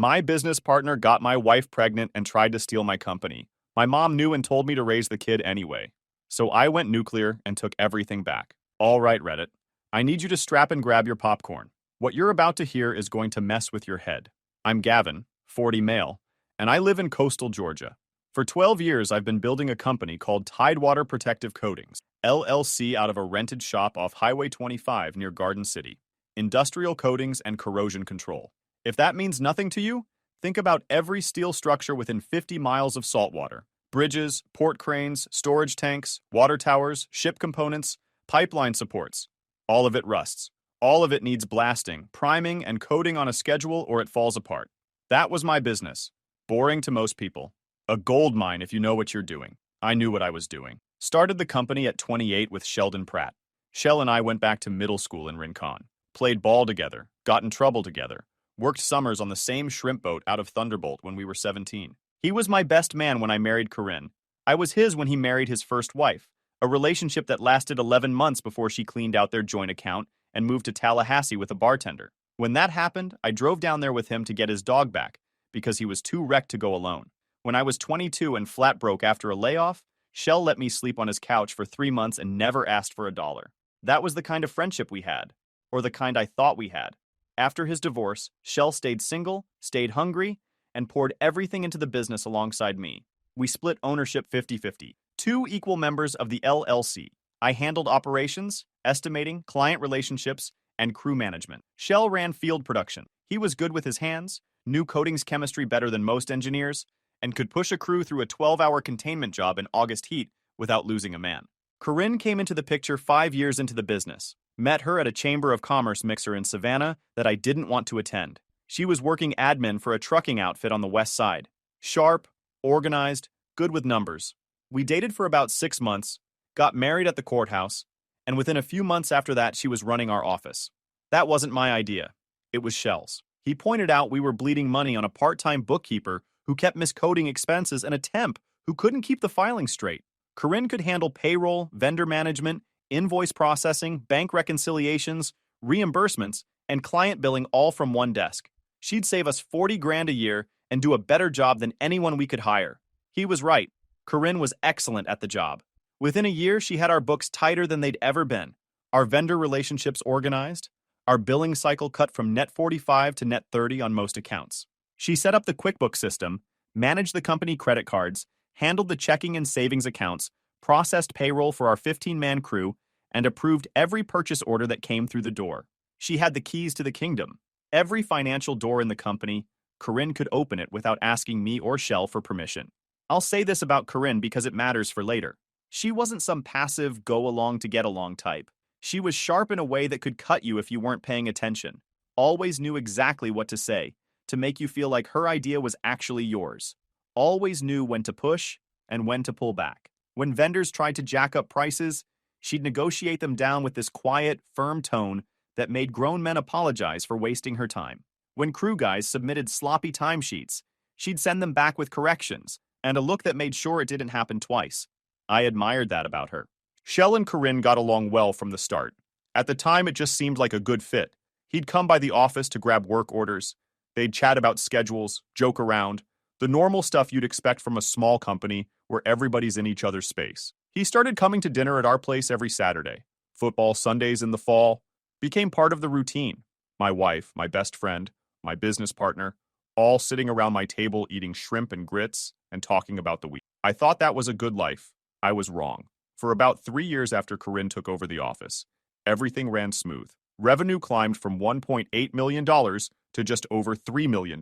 My business partner got my wife pregnant and tried to steal my company. My mom knew and told me to raise the kid anyway. So I went nuclear and took everything back. All right, Reddit. I need you to strap and grab your popcorn. What you're about to hear is going to mess with your head. I'm Gavin, 40 male, and I live in coastal Georgia. For 12 years, I've been building a company called Tidewater Protective Coatings, LLC, out of a rented shop off Highway 25 near Garden City. Industrial coatings and corrosion control. If that means nothing to you, think about every steel structure within 50 miles of saltwater. Bridges, port cranes, storage tanks, water towers, ship components, pipeline supports. All of it rusts. All of it needs blasting, priming, and coating on a schedule or it falls apart. That was my business. Boring to most people. A gold mine if you know what you're doing. I knew what I was doing. Started the company at 28 with Sheldon Pratt. Shell and I went back to middle school in Rincon. Played ball together, got in trouble together. Worked summers on the same shrimp boat out of Thunderbolt when we were 17. He was my best man when I married Corinne. I was his when he married his first wife, a relationship that lasted 11 months before she cleaned out their joint account and moved to Tallahassee with a bartender. When that happened, I drove down there with him to get his dog back because he was too wrecked to go alone. When I was 22 and flat broke after a layoff, Shell let me sleep on his couch for 3 months and never asked for $1. That was the kind of friendship we had, or the kind I thought we had. After his divorce, Shell stayed single, stayed hungry, and poured everything into the business alongside me. We split ownership 50-50, 2 equal members of the LLC. I handled operations, estimating, client relationships, and crew management. Shell ran field production. He was good with his hands, knew coatings chemistry better than most engineers, and could push a crew through a 12-hour containment job in August heat without losing a man. Corinne came into the picture 5 years into the business. Met her at a Chamber of Commerce mixer in Savannah that I didn't want to attend. She was working admin for a trucking outfit on the west side. Sharp, organized, good with numbers. We dated for about 6 months, got married at the courthouse, and within a few months after that she was running our office. That wasn't my idea. It was Shell's. He pointed out we were bleeding money on a part-time bookkeeper who kept miscoding expenses and a temp who couldn't keep the filing straight. Corinne could handle payroll, vendor management, invoice processing, bank reconciliations, reimbursements, and client billing all from one desk. She'd save us 40 grand a year and do a better job than anyone we could hire. He was right. Corinne was excellent at the job. Within a year, she had our books tighter than they'd ever been, our vendor relationships organized, our billing cycle cut from net 45 to net 30 on most accounts. She set up the QuickBooks system, managed the company credit cards, handled the checking and savings accounts, processed payroll for our 15-man crew, and approved every purchase order that came through the door. She had the keys to the kingdom. Every financial door in the company, Corinne could open it without asking me or Shell for permission. I'll say this about Corinne because it matters for later. She wasn't some passive, go-along-to-get-along type. She was sharp in a way that could cut you if you weren't paying attention. Always knew exactly what to say, to make you feel like her idea was actually yours. Always knew when to push and when to pull back. When vendors tried to jack up prices, she'd negotiate them down with this quiet, firm tone that made grown men apologize for wasting her time. When crew guys submitted sloppy timesheets, she'd send them back with corrections and a look that made sure it didn't happen twice. I admired that about her. Shell and Corinne got along well from the start. At the time, it just seemed like a good fit. He'd come by the office to grab work orders. They'd chat about schedules, joke around, the normal stuff you'd expect from a small company where everybody's in each other's space. He started coming to dinner at our place every Saturday. Football Sundays in the fall became part of the routine. My wife, my best friend, my business partner, all sitting around my table eating shrimp and grits and talking about the week. I thought that was a good life. I was wrong. For about 3 years after Corinne took over the office, everything ran smooth. Revenue climbed from $1.8 million to just over $3 million.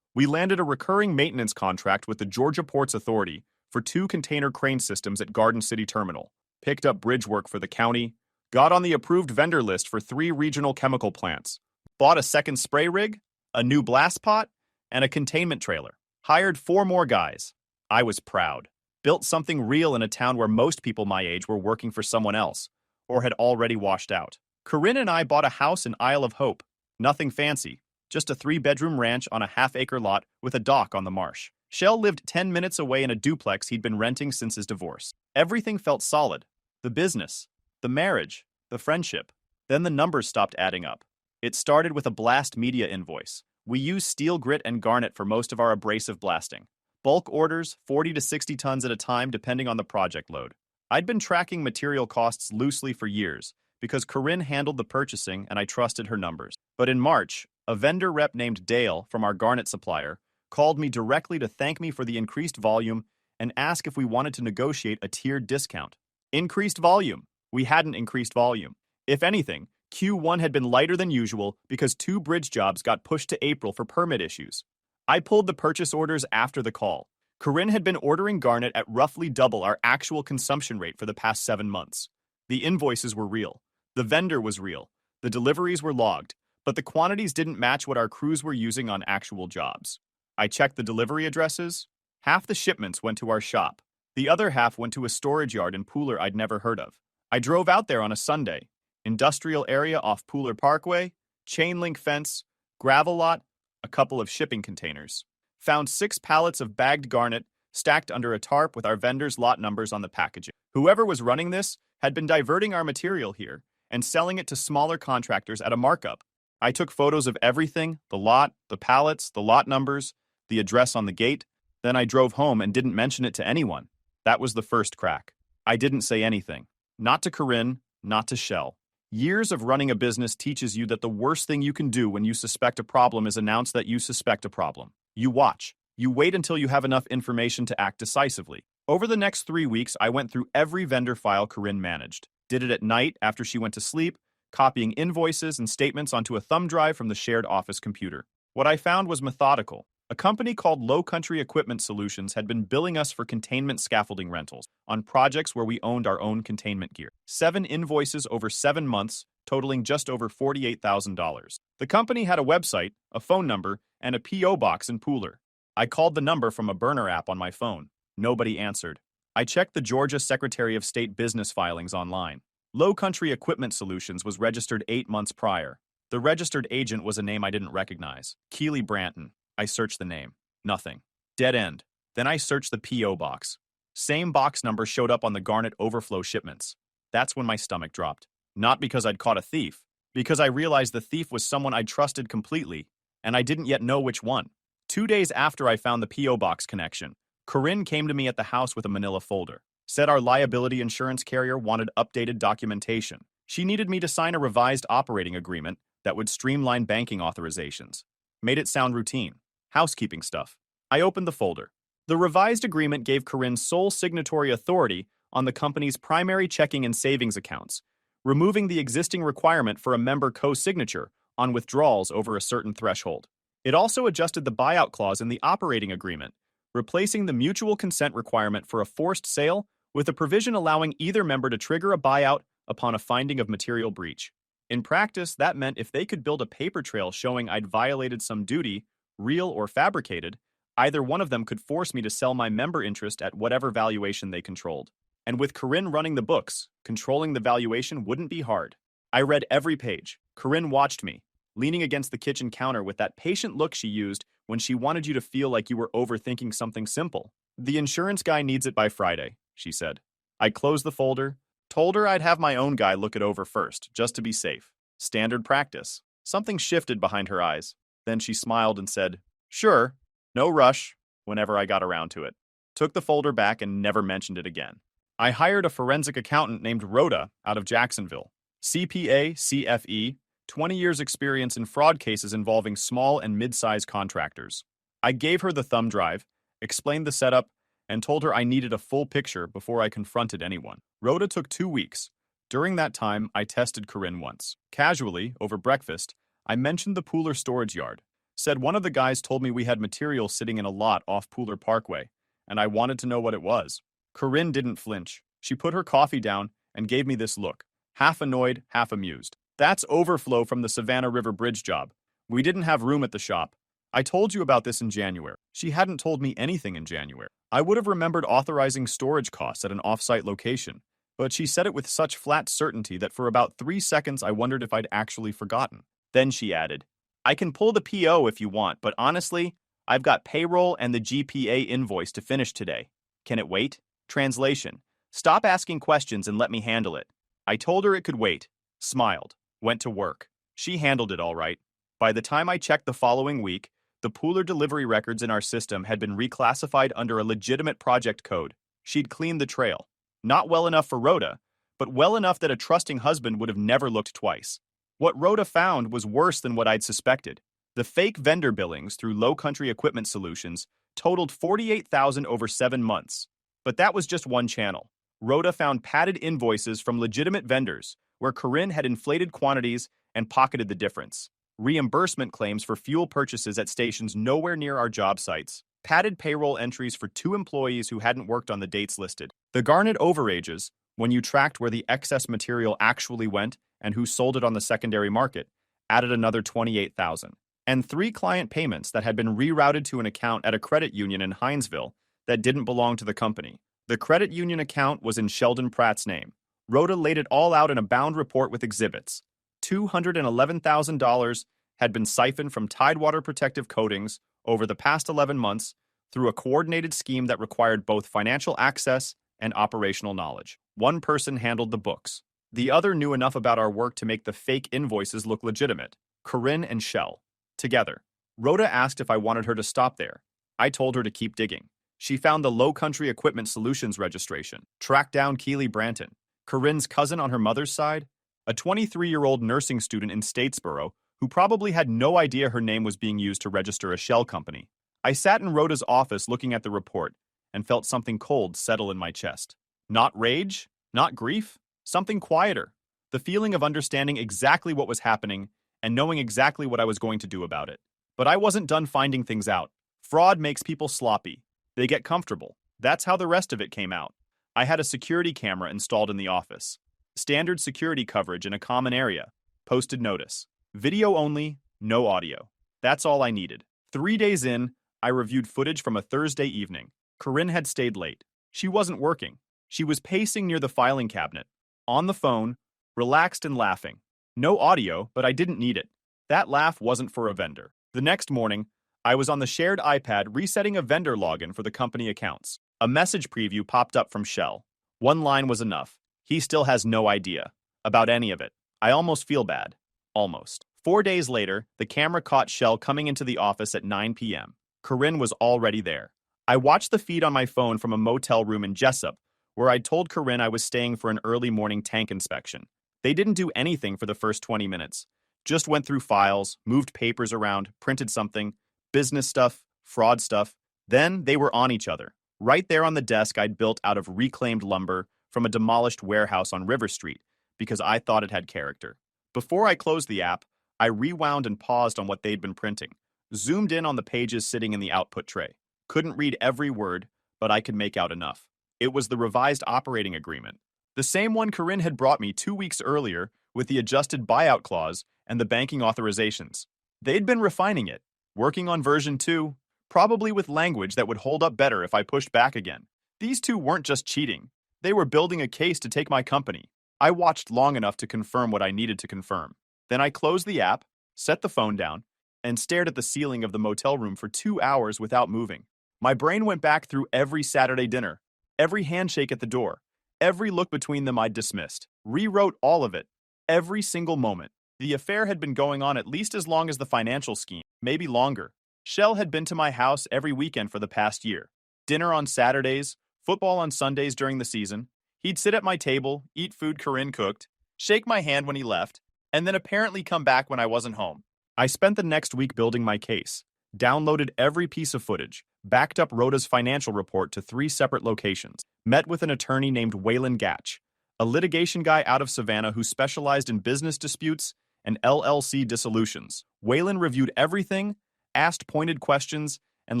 We landed a recurring maintenance contract with the Georgia Ports Authority for 2 container crane systems at Garden City Terminal, picked up bridge work for the county, got on the approved vendor list for 3 regional chemical plants, bought a second spray rig, a new blast pot, and a containment trailer, hired 4 more guys. I was proud. Built something real in a town where most people my age were working for someone else, or had already washed out. Corinne and I bought a house in Isle of Hope. Nothing fancy, just a 3-bedroom ranch on a half-acre lot with a dock on the marsh. Shell lived 10 minutes away in a duplex he'd been renting since his divorce. Everything felt solid. The business, the marriage, the friendship. Then the numbers stopped adding up. It started with a blast media invoice. We use steel grit and garnet for most of our abrasive blasting. Bulk orders, 40 to 60 tons at a time depending on the project load. I'd been tracking material costs loosely for years because Corinne handled the purchasing and I trusted her numbers. But in March, a vendor rep named Dale from our garnet supplier called me directly to thank me for the increased volume and ask if we wanted to negotiate a tiered discount. Increased volume. We hadn't increased volume. If anything, Q1 had been lighter than usual because 2 bridge jobs got pushed to April for permit issues. I pulled the purchase orders after the call. Corinne had been ordering garnet at roughly double our actual consumption rate for the past 7 months. The invoices were real. The vendor was real. The deliveries were logged, but the quantities didn't match what our crews were using on actual jobs. I checked the delivery addresses. Half the shipments went to our shop. The other half went to a storage yard in Pooler I'd never heard of. I drove out there on a Sunday. Industrial area off Pooler Parkway, chain link fence, gravel lot, a couple of shipping containers. Found 6 pallets of bagged garnet stacked under a tarp with our vendor's lot numbers on the packaging. Whoever was running this had been diverting our material here and selling it to smaller contractors at a markup. I took photos of everything, the lot, the pallets, the lot numbers, the address on the gate. Then I drove home and didn't mention it to anyone. That was the first crack. I didn't say anything. Not to Corinne, not to Shell. Years of running a business teaches you that the worst thing you can do when you suspect a problem is announce that you suspect a problem. You watch. You wait until you have enough information to act decisively. Over the next 3 weeks, I went through every vendor file Corinne managed. Did it at night after she went to sleep, copying invoices and statements onto a thumb drive from the shared office computer. What I found was methodical. A company called Low Country Equipment Solutions had been billing us for containment scaffolding rentals on projects where we owned our own containment gear. 7 invoices over 7 months, totaling just over $48,000. The company had a website, a phone number, and a P.O. box in Pooler. I called the number from a burner app on my phone. Nobody answered. I checked the Georgia Secretary of State business filings online. Low Country Equipment Solutions was registered 8 months prior. The registered agent was a name I didn't recognize. Keely Branton. I searched the name. Nothing. Dead end. Then I searched the P.O. box. Same box number showed up on the garnet overflow shipments. That's when my stomach dropped. Not because I'd caught a thief, because I realized the thief was someone I'd trusted completely, and I didn't yet know which one. 2 days after I found the P.O. box connection, Corinne came to me at the house with a manila folder. Said our liability insurance carrier wanted updated documentation. She needed me to sign a revised operating agreement that would streamline banking authorizations. Made it sound routine. Housekeeping stuff. I opened the folder. The revised agreement gave Corinne sole signatory authority on the company's primary checking and savings accounts, removing the existing requirement for a member co-signature on withdrawals over a certain threshold. It also adjusted the buyout clause in the operating agreement, replacing the mutual consent requirement for a forced sale with a provision allowing either member to trigger a buyout upon a finding of material breach. In practice, that meant if they could build a paper trail showing I'd violated some duty, real or fabricated, either one of them could force me to sell my member interest at whatever valuation they controlled. And with Corinne running the books, controlling the valuation wouldn't be hard. I read every page. Corinne watched me, leaning against the kitchen counter with that patient look she used when she wanted you to feel like you were overthinking something simple. The insurance guy needs it by Friday, she said. I closed the folder, told her I'd have my own guy look it over first, just to be safe. Standard practice. Something shifted behind her eyes. Then she smiled and said, "Sure, no rush," whenever I got around to it. Took the folder back and never mentioned it again. I hired a forensic accountant named Rhoda out of Jacksonville. CPA, CFE, 20 years experience in fraud cases involving small and mid-sized contractors. I gave her the thumb drive, explained the setup, and told her I needed a full picture before I confronted anyone. Rhoda took 2 weeks. During that time, I tested Corinne once. Casually, over breakfast, I mentioned the Pooler storage yard. Said one of the guys told me we had material sitting in a lot off Pooler Parkway, and I wanted to know what it was. Corinne didn't flinch. She put her coffee down and gave me this look, half annoyed, half amused. "That's overflow from the Savannah River Bridge job. We didn't have room at the shop. I told you about this in January." She hadn't told me anything in January. I would have remembered authorizing storage costs at an off-site location, but she said it with such flat certainty that for about 3 seconds I wondered if I'd actually forgotten. Then she added, "I can pull the PO if you want, but honestly, I've got payroll and the GPA invoice to finish today. Can it wait?" Translation: "Stop asking questions and let me handle it." I told her it could wait, smiled, went to work. She handled it all right. By the time I checked the following week, the pooler delivery records in our system had been reclassified under a legitimate project code. She'd cleaned the trail. Not well enough for Rhoda, but well enough that a trusting husband would have never looked twice. What Rhoda found was worse than what I'd suspected. The fake vendor billings through Low Country Equipment Solutions totaled $48,000 over 7 months. But that was just one channel. Rhoda found padded invoices from legitimate vendors, where Corinne had inflated quantities and pocketed the difference. Reimbursement claims for fuel purchases at stations nowhere near our job sites. Padded payroll entries for 2 employees who hadn't worked on the dates listed. The garnet overages, when you tracked where the excess material actually went and who sold it on the secondary market, added another $28,000. And 3 client payments that had been rerouted to an account at a credit union in Hinesville that didn't belong to the company. The credit union account was in Sheldon Pratt's name. Rhoda laid it all out in a bound report with exhibits. $211,000 had been siphoned from Tidewater Protective Coatings over the past 11 months through a coordinated scheme that required both financial access and operational knowledge. One person handled the books. The other knew enough about our work to make the fake invoices look legitimate. Corinne and Shell. Together. Rhoda asked if I wanted her to stop there. I told her to keep digging. She found the Low Country Equipment Solutions registration, tracked down Keely Branton, Corinne's cousin on her mother's side, a 23-year-old nursing student in Statesboro who probably had no idea her name was being used to register a shell company. I sat in Rhoda's office looking at the report and felt something cold settle in my chest. Not rage, not grief, something quieter. The feeling of understanding exactly what was happening and knowing exactly what I was going to do about it. But I wasn't done finding things out. Fraud makes people sloppy. They get comfortable. That's how the rest of it came out. I had a security camera installed in the office. Standard security coverage in a common area. Posted notice. Video only, no audio. That's all I needed. 3 days in, I reviewed footage from a Thursday evening. Corinne had stayed late. She wasn't working. She was pacing near the filing cabinet, on the phone, relaxed and laughing. No audio, but I didn't need it. That laugh wasn't for a vendor. The next morning, I was on the shared iPad resetting a vendor login for the company accounts. A message preview popped up from Shell. One line was enough. He still has no idea about any of it. I almost feel bad. Almost. 4 days later, the camera caught Shell coming into the office at 9 p.m. Corinne was already there. I watched the feed on my phone from a motel room in Jessup, where I'd told Corinne I was staying for an early morning tank inspection. They didn't do anything for the first 20 minutes. Just went through files, moved papers around, printed something, business stuff, fraud stuff. Then they were on each other, right there on the desk I'd built out of reclaimed lumber from a demolished warehouse on River Street, because I thought it had character. Before I closed the app, I rewound and paused on what they'd been printing, zoomed in on the pages sitting in the output tray. Couldn't read every word, but I could make out enough. It was the revised operating agreement, the same one Corinne had brought me 2 weeks earlier with the adjusted buyout clause and the banking authorizations. They'd been refining it, working on version 2, probably with language that would hold up better if I pushed back again. These two weren't just cheating. They were building a case to take my company. I watched long enough to confirm what I needed to confirm. Then I closed the app, set the phone down, and stared at the ceiling of the motel room for 2 hours without moving. My brain went back through every Saturday dinner, every handshake at the door, every look between them I'd dismissed, rewrote all of it, every single moment. The affair had been going on at least as long as the financial scheme, maybe longer. Shell had been to my house every weekend for the past year. Dinner on Saturdays, football on Sundays during the season. He'd sit at my table, eat food Corinne cooked, shake my hand when he left, and then apparently come back when I wasn't home. I spent the next week building my case, downloaded every piece of footage, backed up Rhoda's financial report to 3 separate locations, met with an attorney named Waylon Gatch, a litigation guy out of Savannah who specialized in business disputes and LLC dissolutions. Waylon reviewed everything, asked pointed questions, and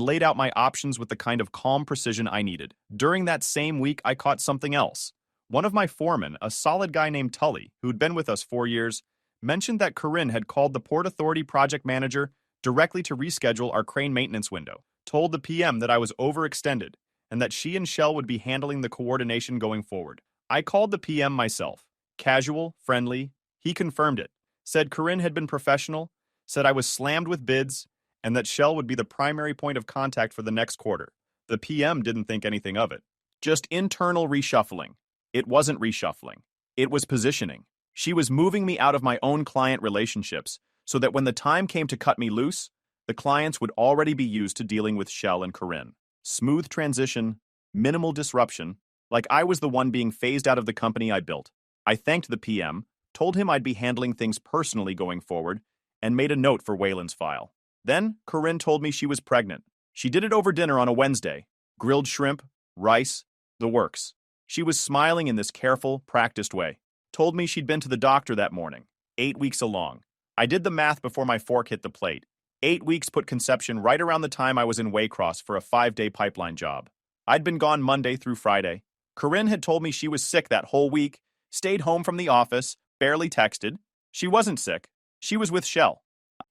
laid out my options with the kind of calm precision I needed. During that same week, I caught something else. One of my foremen, a solid guy named Tully, who'd been with us 4 years, mentioned that Corinne had called the Port Authority project manager directly to reschedule our crane maintenance window, told the PM that I was overextended, and that she and Shell would be handling the coordination going forward. I called the PM myself. Casual, friendly, he confirmed it, said Corinne had been professional, said I was slammed with bids, and that Shell would be the primary point of contact for the next quarter. The PM didn't think anything of it. Just internal reshuffling. It wasn't reshuffling. It was positioning. She was moving me out of my own client relationships so that when the time came to cut me loose, the clients would already be used to dealing with Shell and Corinne. Smooth transition, minimal disruption, like I was the one being phased out of the company I built. I thanked the PM, told him I'd be handling things personally going forward, and made a note for Waylon's file. Then, Corinne told me she was pregnant. She did it over dinner on a Wednesday. Grilled shrimp, rice, the works. She was smiling in this careful, practiced way. Told me she'd been to the doctor that morning. 8 weeks along. I did the math before my fork hit the plate. 8 weeks put conception right around the time I was in Waycross for a 5-day pipeline job. I'd been gone Monday through Friday. Corinne had told me she was sick that whole week, stayed home from the office, barely texted. She wasn't sick. She was with Shell.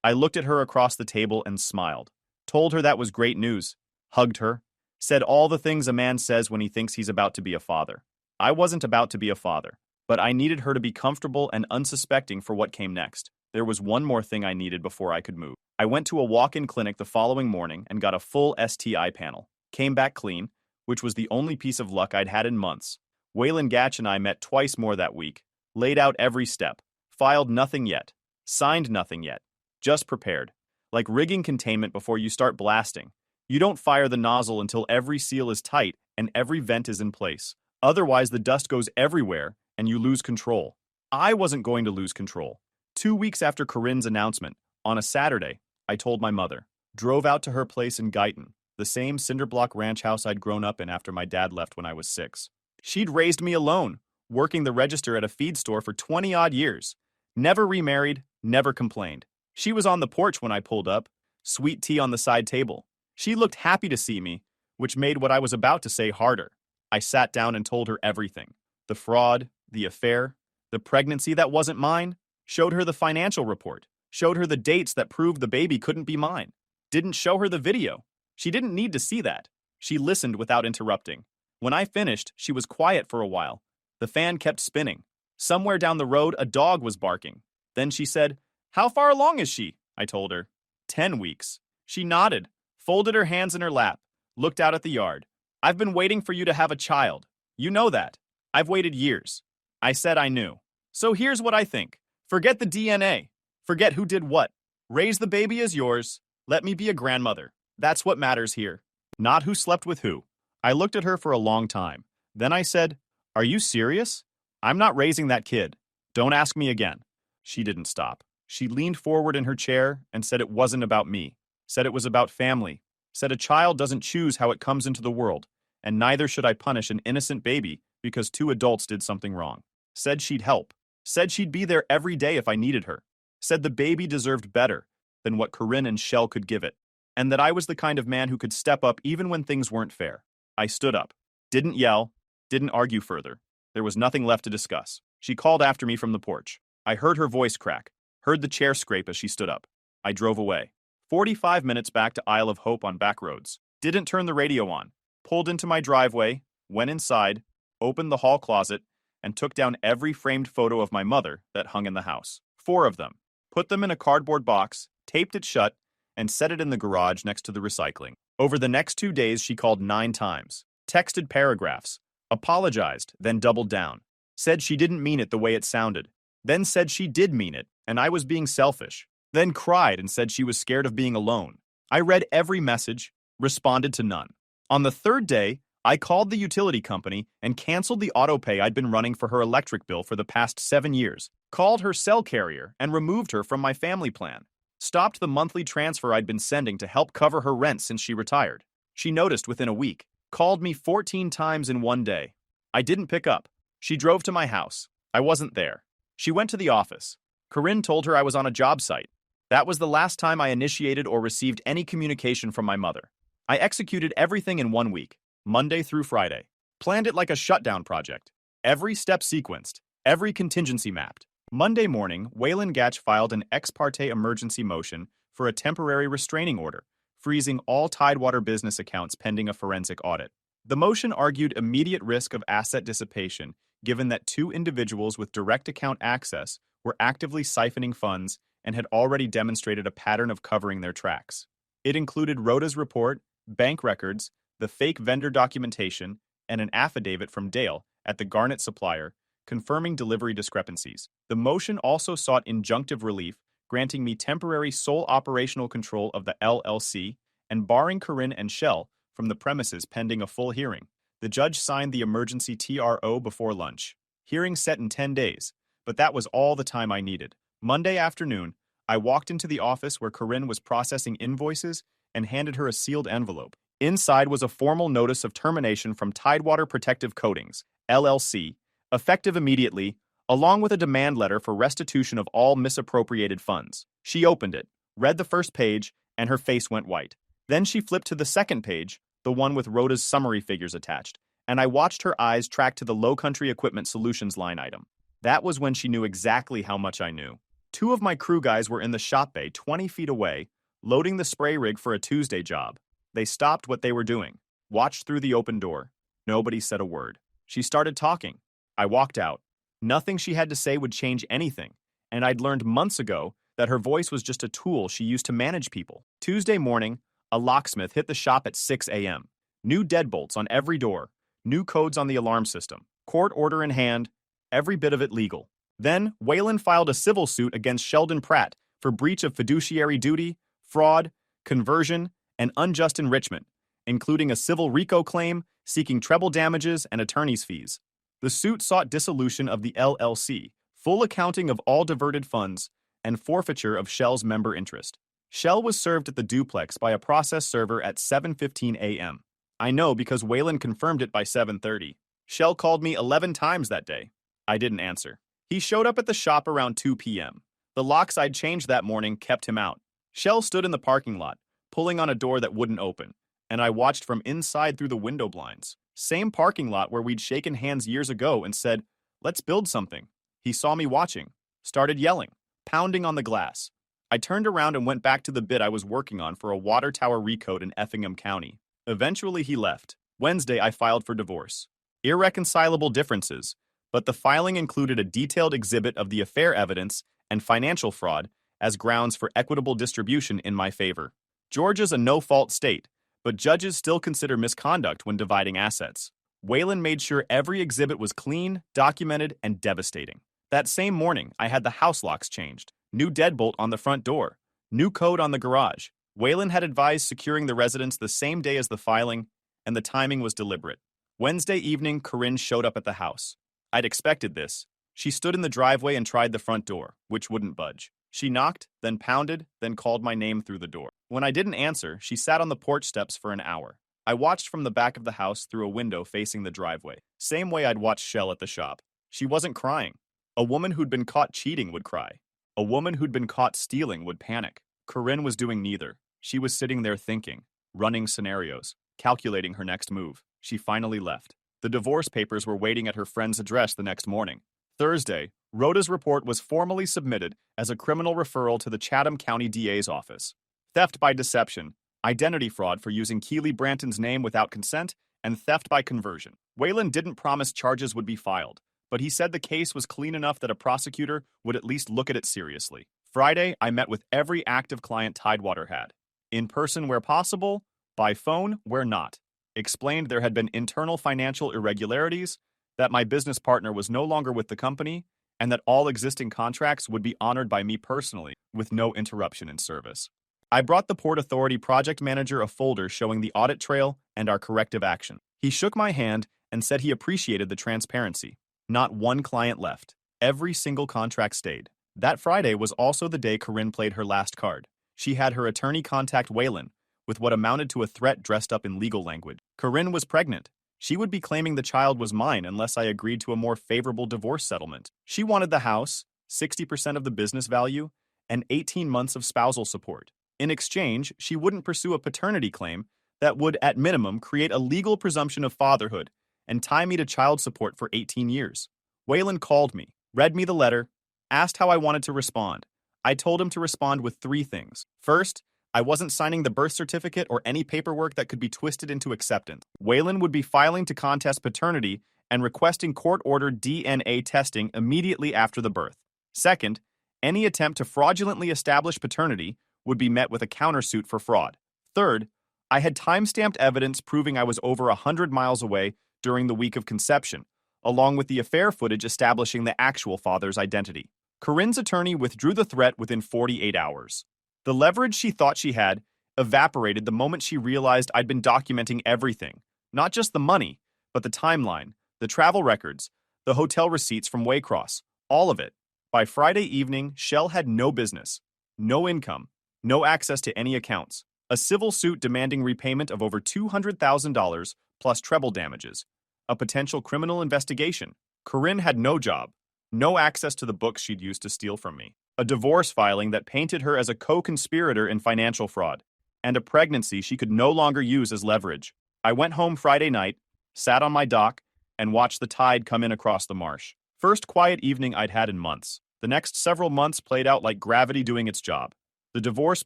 I looked at her across the table and smiled. Told her that was great news. Hugged her. Said all the things a man says when he thinks he's about to be a father. I wasn't about to be a father, but I needed her to be comfortable and unsuspecting for what came next. There was one more thing I needed before I could move. I went to a walk-in clinic the following morning and got a full STI panel. Came back clean, which was the only piece of luck I'd had in months. Waylon Gatch and I met twice more that week. Laid out every step. Filed nothing yet. Signed nothing yet. Just prepared. Like rigging containment before you start blasting. You don't fire the nozzle until every seal is tight and every vent is in place. Otherwise, the dust goes everywhere and you lose control. I wasn't going to lose control. 2 weeks after Corinne's announcement, on a Saturday, I told my mother. Drove out to her place in Guyton, the same cinderblock ranch house I'd grown up in after my dad left when I was 6. She'd raised me alone, working the register at a feed store for 20-odd years. Never remarried, never complained. She was on the porch when I pulled up, sweet tea on the side table. She looked happy to see me, which made what I was about to say harder. I sat down and told her everything. The fraud, the affair, the pregnancy that wasn't mine. Showed her the financial report. Showed her the dates that proved the baby couldn't be mine. Didn't show her the video. She didn't need to see that. She listened without interrupting. When I finished, she was quiet for a while. The fan kept spinning. Somewhere down the road, a dog was barking. Then she said, "How far along is she?" I told her. 10 weeks. She nodded, folded her hands in her lap, looked out at the yard. "I've been waiting for you to have a child. You know that. I've waited years." I said I knew. So here's what I think. Forget the DNA. Forget who did what. Raise the baby as yours. Let me be a grandmother. That's what matters here. Not who slept with who. I looked at her for a long time. Then I said, "Are you serious? I'm not raising that kid. Don't ask me again." She didn't stop. She leaned forward in her chair and said it wasn't about me. Said it was about family. Said a child doesn't choose how it comes into the world, and neither should I punish an innocent baby because 2 adults did something wrong. Said she'd help. Said she'd be there every day if I needed her. Said the baby deserved better than what Corinne and Shell could give it, and that I was the kind of man who could step up even when things weren't fair. I stood up. Didn't yell. Didn't argue further. There was nothing left to discuss. She called after me from the porch. I heard her voice crack. Heard the chair scrape as she stood up. I drove away. 45 minutes back to Isle of Hope on back roads. Didn't turn the radio on. Pulled into my driveway, went inside, opened the hall closet, and took down every framed photo of my mother that hung in the house. 4 of them. Put them in a cardboard box, taped it shut, and set it in the garage next to the recycling. Over the next 2 days, she called 9 times. Texted paragraphs. Apologized, then doubled down. Said she didn't mean it the way it sounded. Then said she did mean it, and I was being selfish. Then cried and said she was scared of being alone. I read every message, responded to none. On the 3rd day, I called the utility company and canceled the autopay I'd been running for her electric bill for the past 7 years. Called her cell carrier and removed her from my family plan. Stopped the monthly transfer I'd been sending to help cover her rent since she retired. She noticed within a week. Called me 14 times in 1 day. I didn't pick up. She drove to my house. I wasn't there. She went to the office. Corinne told her I was on a job site. That was the last time I initiated or received any communication from my mother. I executed everything in 1 week, Monday through Friday. Planned it like a shutdown project. Every step sequenced, every contingency mapped. Monday morning, Waylon Gatch filed an ex parte emergency motion for a temporary restraining order, freezing all Tidewater business accounts pending a forensic audit. The motion argued immediate risk of asset dissipation, given that 2 individuals with direct account access were actively siphoning funds and had already demonstrated a pattern of covering their tracks. It included Rhoda's report, bank records, the fake vendor documentation, and an affidavit from Dale at the Garnet supplier confirming delivery discrepancies. The motion also sought injunctive relief granting me temporary sole operational control of the LLC and barring Corinne and Shell from the premises pending a full hearing. The judge signed the emergency TRO before lunch. Hearing set in 10 days, but that was all the time I needed. Monday afternoon, I walked into the office where Corinne was processing invoices and handed her a sealed envelope. Inside was a formal notice of termination from Tidewater Protective Coatings, LLC, effective immediately, along with a demand letter for restitution of all misappropriated funds. She opened it, read the first page, and her face went white. Then she flipped to the second page, the one with Rhoda's summary figures attached, and I watched her eyes track to the Low Country Equipment Solutions line item. That was when she knew exactly how much I knew. Two of my crew guys were in the shop bay 20 feet away, loading the spray rig for a Tuesday job. They stopped what they were doing, watched through the open door. Nobody said a word. She started talking. I walked out. Nothing she had to say would change anything, and I'd learned months ago that her voice was just a tool she used to manage people. Tuesday morning, a locksmith hit the shop at 6 a.m. New deadbolts on every door, new codes on the alarm system, court order in hand, every bit of it legal. Then, Wayland filed a civil suit against Sheldon Pratt for breach of fiduciary duty, fraud, conversion, and unjust enrichment, including a civil RICO claim seeking treble damages and attorney's fees. The suit sought dissolution of the LLC, full accounting of all diverted funds, and forfeiture of Shell's member interest. Shell was served at the duplex by a process server at 7:15 a.m. I know because Wayland confirmed it by 7:30. Shell called me 11 times that day. I didn't answer. He showed up at the shop around 2 p.m. The locks I'd changed that morning kept him out. Shell stood in the parking lot, pulling on a door that wouldn't open, and I watched from inside through the window blinds. Same parking lot where we'd shaken hands years ago and said, "Let's build something." He saw me watching, started yelling, pounding on the glass. I turned around and went back to the bit I was working on for a water tower recode in Effingham County. Eventually he left. Wednesday I filed for divorce. Irreconcilable differences, but the filing included a detailed exhibit of the affair evidence and financial fraud as grounds for equitable distribution in my favor. Georgia's a no-fault state, but judges still consider misconduct when dividing assets. Wayland made sure every exhibit was clean, documented, and devastating. That same morning, I had the house locks changed, new deadbolt on the front door, new code on the garage. Wayland had advised securing the residence the same day as the filing, and the timing was deliberate. Wednesday evening, Corinne showed up at the house. I'd expected this. She stood in the driveway and tried the front door, which wouldn't budge. She knocked, then pounded, then called my name through the door. When I didn't answer, she sat on the porch steps for an hour. I watched from the back of the house through a window facing the driveway, same way I'd watched Shell at the shop. She wasn't crying. A woman who'd been caught cheating would cry. A woman who'd been caught stealing would panic. Corinne was doing neither. She was sitting there thinking, running scenarios, calculating her next move. She finally left. The divorce papers were waiting at her friend's address the next morning. Thursday, Rhoda's report was formally submitted as a criminal referral to the Chatham County DA's office. Theft by deception, identity fraud for using Keely Branton's name without consent, and theft by conversion. Wayland didn't promise charges would be filed, but he said the case was clean enough that a prosecutor would at least look at it seriously. Friday, I met with every active client Tidewater had. In person where possible, by phone where not. Explained there had been internal financial irregularities, that my business partner was no longer with the company, and that all existing contracts would be honored by me personally, with no interruption in service. I brought the Port Authority project manager a folder showing the audit trail and our corrective action. He shook my hand and said he appreciated the transparency. Not one client left. Every single contract stayed. That Friday was also the day Corinne played her last card. She had her attorney contact Wayland with what amounted to a threat dressed up in legal language. Corinne was pregnant. She would be claiming the child was mine unless I agreed to a more favorable divorce settlement. She wanted the house, 60% of the business value, and 18 months of spousal support. In exchange, she wouldn't pursue a paternity claim that would, at minimum, create a legal presumption of fatherhood and tie me to child support for 18 years. Wayland called me, read me the letter, asked how I wanted to respond. I told him to respond with 3 things. First, I wasn't signing the birth certificate or any paperwork that could be twisted into acceptance. Wayland would be filing to contest paternity and requesting court-ordered DNA testing immediately after the birth. Second, any attempt to fraudulently establish paternity would be met with a countersuit for fraud. Third, I had time-stamped evidence proving I was over 100 miles away during the week of conception, along with the affair footage establishing the actual father's identity. Corinne's attorney withdrew the threat within 48 hours. The leverage she thought she had evaporated the moment she realized I'd been documenting everything, not just the money, but the timeline, the travel records, the hotel receipts from Waycross, all of it. By Friday evening, Shell had no business, no income, no access to any accounts. A civil suit demanding repayment of over $200,000 plus treble damages. A potential criminal investigation. Corinne had no job, no access to the books she'd used to steal from me. A divorce filing that painted her as a co-conspirator in financial fraud. And a pregnancy she could no longer use as leverage. I went home Friday night, sat on my dock, and watched the tide come in across the marsh. First quiet evening I'd had in months. The next several months played out like gravity doing its job. The divorce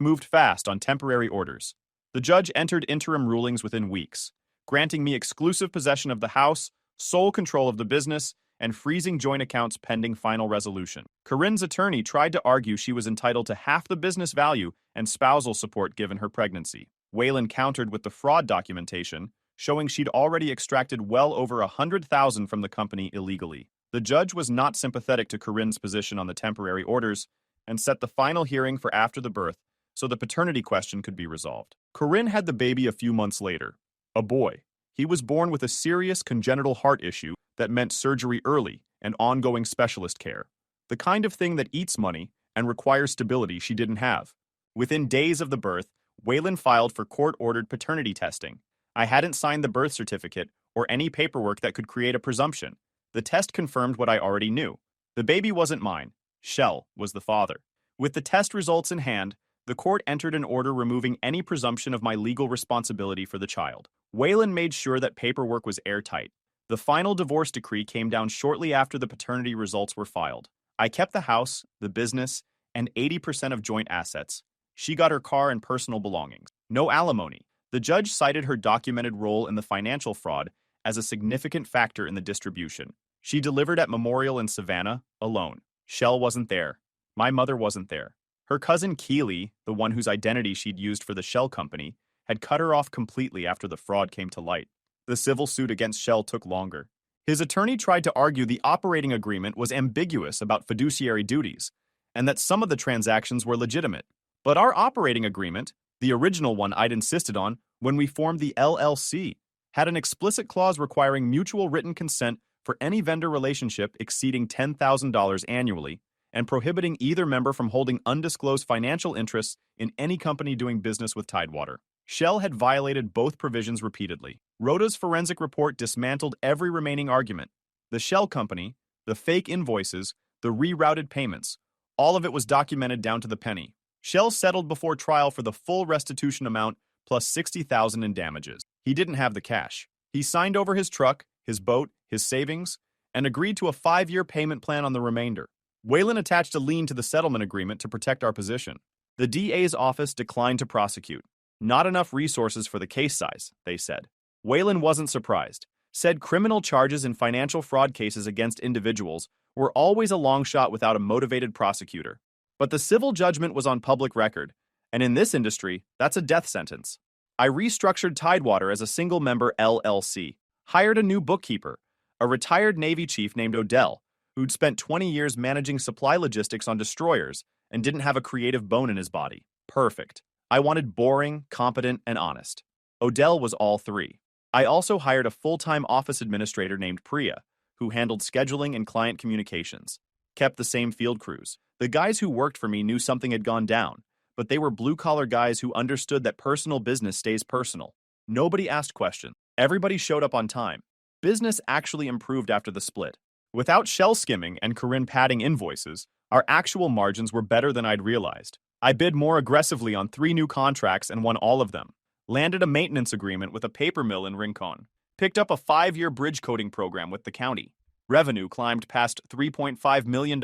moved fast on temporary orders. The judge entered interim rulings within weeks, granting me exclusive possession of the house, sole control of the business, and freezing joint accounts pending final resolution. Corinne's attorney tried to argue she was entitled to half the business value and spousal support given her pregnancy. Waylon countered with the fraud documentation, showing she'd already extracted well over $100,000 from the company illegally. The judge was not sympathetic to Corinne's position on the temporary orders and set the final hearing for after the birth so the paternity question could be resolved. Corinne had the baby a few months later. A boy. He was born with a serious congenital heart issue that meant surgery early and ongoing specialist care. The kind of thing that eats money and requires stability she didn't have. Within days of the birth, Waylon filed for court-ordered paternity testing. I hadn't signed the birth certificate or any paperwork that could create a presumption. The test confirmed what I already knew. The baby wasn't mine. Shell was the father. With the test results in hand, the court entered an order removing any presumption of my legal responsibility for the child. Waylon made sure that paperwork was airtight. The final divorce decree came down shortly after the paternity results were filed. I kept the house, the business, and 80% of joint assets. She got her car and personal belongings. No alimony. The judge cited her documented role in the financial fraud as a significant factor in the distribution. She delivered at Memorial in Savannah, alone. Shell wasn't there. My mother wasn't there. Her cousin Keely, the one whose identity she'd used for the Shell company, had cut her off completely after the fraud came to light. The civil suit against Shell took longer. His attorney tried to argue the operating agreement was ambiguous about fiduciary duties, and that some of the transactions were legitimate. But our operating agreement, the original one I'd insisted on when we formed the LLC, had an explicit clause requiring mutual written consent for any vendor relationship exceeding $10,000 annually, and prohibiting either member from holding undisclosed financial interests in any company doing business with Tidewater. Shell had violated both provisions repeatedly. Rhoda's forensic report dismantled every remaining argument. The Shell company, the fake invoices, the rerouted payments, all of it was documented down to the penny. Shell settled before trial for the full restitution amount plus $60,000 in damages. He didn't have the cash. He signed over his truck, his boat, his savings, and agreed to a 5-year payment plan on the remainder. Waylon attached a lien to the settlement agreement to protect our position. The DA's office declined to prosecute. Not enough resources for the case size, they said. Waylon wasn't surprised. Said criminal charges in financial fraud cases against individuals were always a long shot without a motivated prosecutor. But the civil judgment was on public record, and in this industry, that's a death sentence. I restructured Tidewater as a single-member LLC, hired a new bookkeeper, a retired Navy chief named Odell, who'd spent 20 years managing supply logistics on destroyers and didn't have a creative bone in his body. Perfect. I wanted boring, competent, and honest. Odell was all three. I also hired a full-time office administrator named Priya, who handled scheduling and client communications. Kept the same field crews. The guys who worked for me knew something had gone down, but they were blue-collar guys who understood that personal business stays personal. Nobody asked questions. Everybody showed up on time. Business actually improved after the split. Without shell skimming and Corinne padding invoices, our actual margins were better than I'd realized. I bid more aggressively on 3 new contracts and won all of them. Landed a maintenance agreement with a paper mill in Rincon. Picked up a 5-year bridge coating program with the county. Revenue climbed past $3.5 million.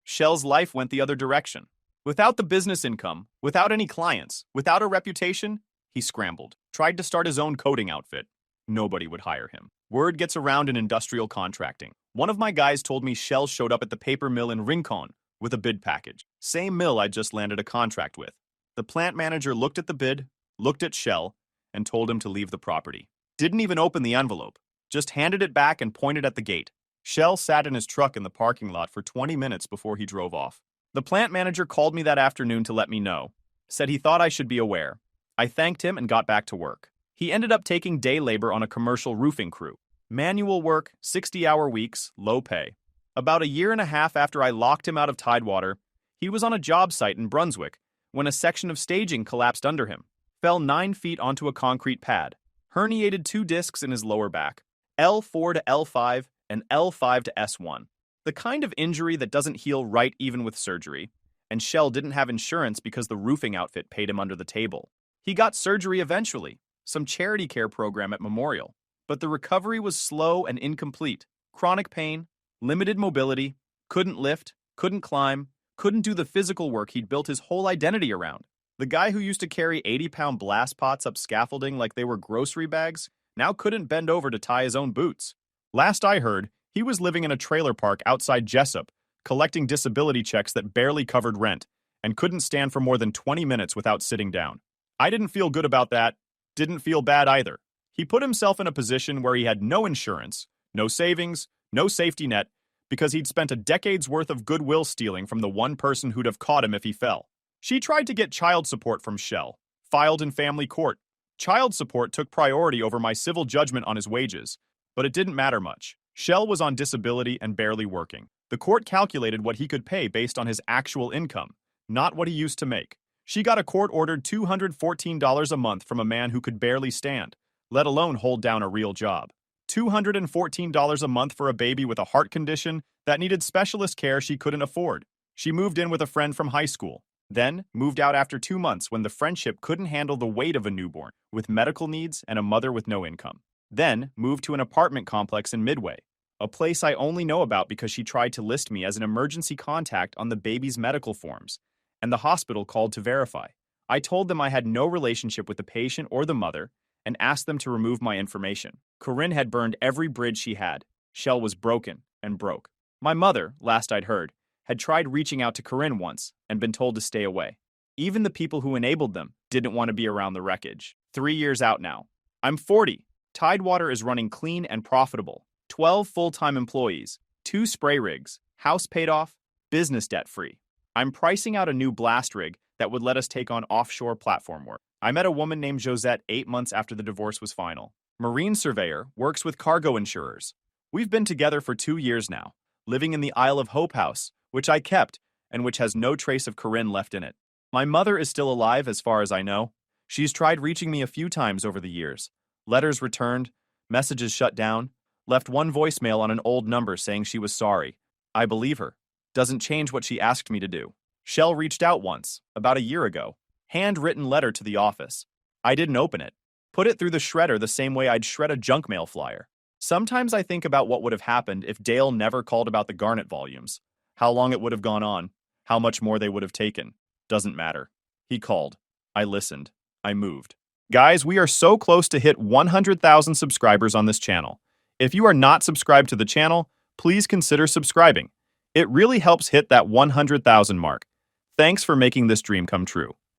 Shell's life went the other direction. Without the business income, without any clients, without a reputation, he scrambled. Tried to start his own coating outfit. Nobody would hire him. Word gets around in industrial contracting. One of my guys told me Shell showed up at the paper mill in Rincon with a bid package. Same mill I just landed a contract with. The plant manager looked at the bid, looked at Shell, and told him to leave the property. Didn't even open the envelope. Just handed it back and pointed at the gate. Shell sat in his truck in the parking lot for 20 minutes before he drove off. The plant manager called me that afternoon to let me know. Said he thought I should be aware. I thanked him and got back to work. He ended up taking day labor on a commercial roofing crew. Manual work, 60-hour weeks, low pay. About a year and a half after I locked him out of Tidewater, he was on a job site in Brunswick when a section of staging collapsed under him, fell 9 feet onto a concrete pad, herniated 2 discs in his lower back, L4 to L5 and L5 to S1. The kind of injury that doesn't heal right even with surgery, and Shell didn't have insurance because the roofing outfit paid him under the table. He got surgery eventually, some charity care program at Memorial, but the recovery was slow and incomplete. Chronic pain, limited mobility, couldn't lift, couldn't climb, couldn't do the physical work he'd built his whole identity around. The guy who used to carry 80-pound blast pots up scaffolding like they were grocery bags now couldn't bend over to tie his own boots. Last I heard, he was living in a trailer park outside Jessup, collecting disability checks that barely covered rent, and couldn't stand for more than 20 minutes without sitting down. I didn't feel good about that, didn't feel bad either. He put himself in a position where he had no insurance, no savings, no safety net, because he'd spent a decade's worth of goodwill stealing from the one person who'd have caught him if he fell. She tried to get child support from Shell, filed in family court. Child support took priority over my civil judgment on his wages, but it didn't matter much. Shell was on disability and barely working. The court calculated what he could pay based on his actual income, not what he used to make. She got a court-ordered $214 a month from a man who could barely stand, let alone hold down a real job. $214 a month for a baby with a heart condition that needed specialist care she couldn't afford. She moved in with a friend from high school, then moved out after 2 months when the friendship couldn't handle the weight of a newborn with medical needs and a mother with no income. Then moved to an apartment complex in Midway, a place I only know about because she tried to list me as an emergency contact on the baby's medical forms, and the hospital called to verify. I told them I had no relationship with the patient or the mother and asked them to remove my information. Corinne had burned every bridge she had. Shell was broken and broke. My mother, last I'd heard, had tried reaching out to Corinne once and been told to stay away. Even the people who enabled them didn't want to be around the wreckage. 3 years out now. I'm 40. Tidewater is running clean and profitable. 12 full-time employees, 2 spray rigs, house paid off, business debt-free. I'm pricing out a new blast rig that would let us take on offshore platform work. I met a woman named Josette 8 months after the divorce was final. Marine surveyor, works with cargo insurers. We've been together for 2 years now, living in the Isle of Hope house, which I kept, and which has no trace of Corinne left in it. My mother is still alive as far as I know. She's tried reaching me a few times over the years. Letters returned, messages shut down, left one voicemail on an old number saying she was sorry. I believe her. Doesn't change what she asked me to do. Shell reached out once, about a year ago. Handwritten letter to the office. I didn't open it. Put it through the shredder the same way I'd shred a junk mail flyer. Sometimes I think about what would have happened if Dale never called about the Garnet volumes. How long it would have gone on. How much more they would have taken. Doesn't matter. He called. I listened. I moved. Guys, we are so close to hit 100,000 subscribers on this channel. If you are not subscribed to the channel, please consider subscribing. It really helps hit that 100,000 mark. Thanks for making this dream come true.